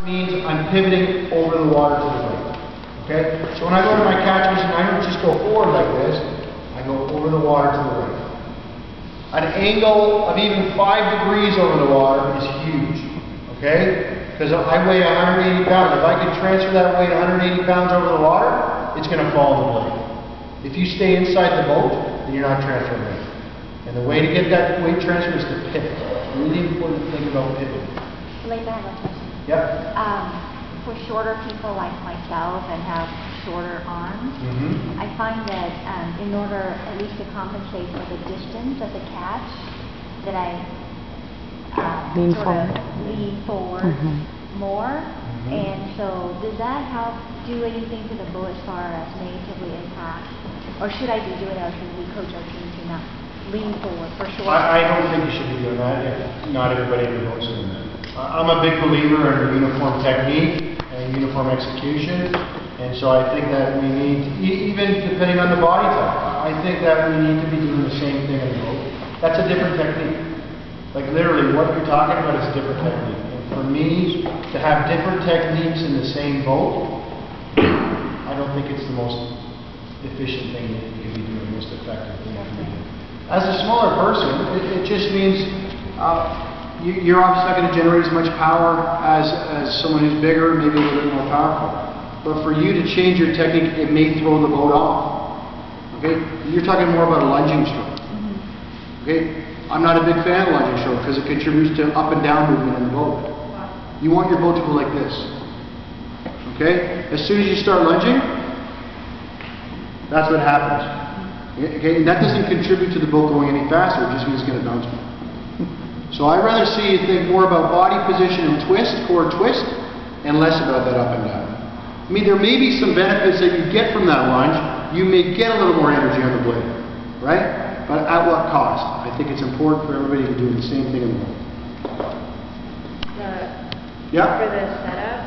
Means I'm pivoting over the water to the right. Okay? So when I go to my catch position, I don't just go forward like this, I go over the water to the right. An angle of even 5 degrees over the water is huge. Okay? Because I weigh 180 pounds. If I can transfer that weight 180 pounds over the water, it's going to fall in the blade. If you stay inside the boat, then you're not transferring weight. And the way to get that weight transfer is to pivot. Really important to think about pivoting. Like I have a question. Yep. For shorter people like myself and have shorter arms, I find that in order at least to compensate for the distance of the catch, that I lean forward more. And so does that help do anything to the boat as far as negatively impact? Or should I be doing that? Should we coach our team to not lean forward for sure? I don't think you should be doing that if not everybody in the boat's doing that. I'm a big believer in uniform technique and uniform execution, and so I think that we need, even depending on the body type, I think that we need to be doing the same thing in the boat. That's a different technique. Like literally what you're talking about is a different technique. And for me, to have different techniques in the same boat, I don't think it's the most efficient thing that you can be doing, most effective thing you can be doing. As a smaller person, it just means you're obviously not going to generate as much power as someone who's bigger, maybe a little bit more powerful. But for you to change your technique, it may throw the boat off. Okay? You're talking more about a lunging stroke. Okay? I'm not a big fan of lunging stroke because it contributes to up and down movement in the boat. You want your boat to go like this. Okay? As soon as you start lunging, that's what happens. Okay? And that doesn't contribute to the boat going any faster, it just means it's going to bounce more. So I'd rather see you think more about body position and twist, core twist, and less about that up and down. I mean, there may be some benefits that you get from that lunge. You may get a little more energy on the blade, right? But at what cost? I think it's important for everybody to do the same thing in the boat. For the setup,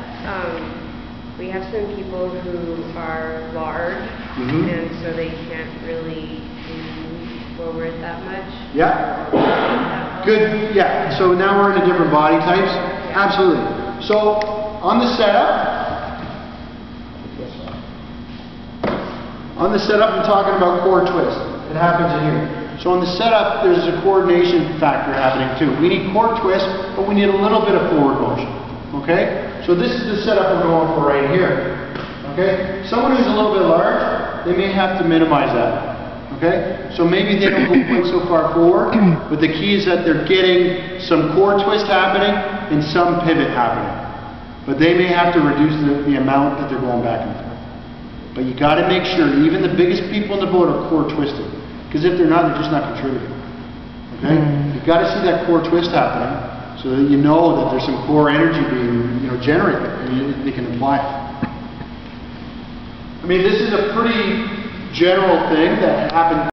we have some people who are large, and so they can't really move forward that much. Yeah. Good, yeah. So now we're into different body types. Absolutely. So on the setup, I'm talking about core twist. It happens in here. So on the setup, there's a coordination factor happening too. We need core twist, but we need a little bit of forward motion. Okay? So this is the setup we're going for right here. Okay? Someone who's a little bit large, they may have to minimize that. Okay? So maybe they don't go quite so far forward, but the key is that they're getting some core twist happening and some pivot happening. But they may have to reduce the amount that they're going back and forth. But you got to make sure, even the biggest people in the boat are core twisted. Because if they're not, they're just not contributing. Okay? You got to see that core twist happening so that you know that there's some core energy being generated and they can apply it. I mean, this is a pretty general thing that happens.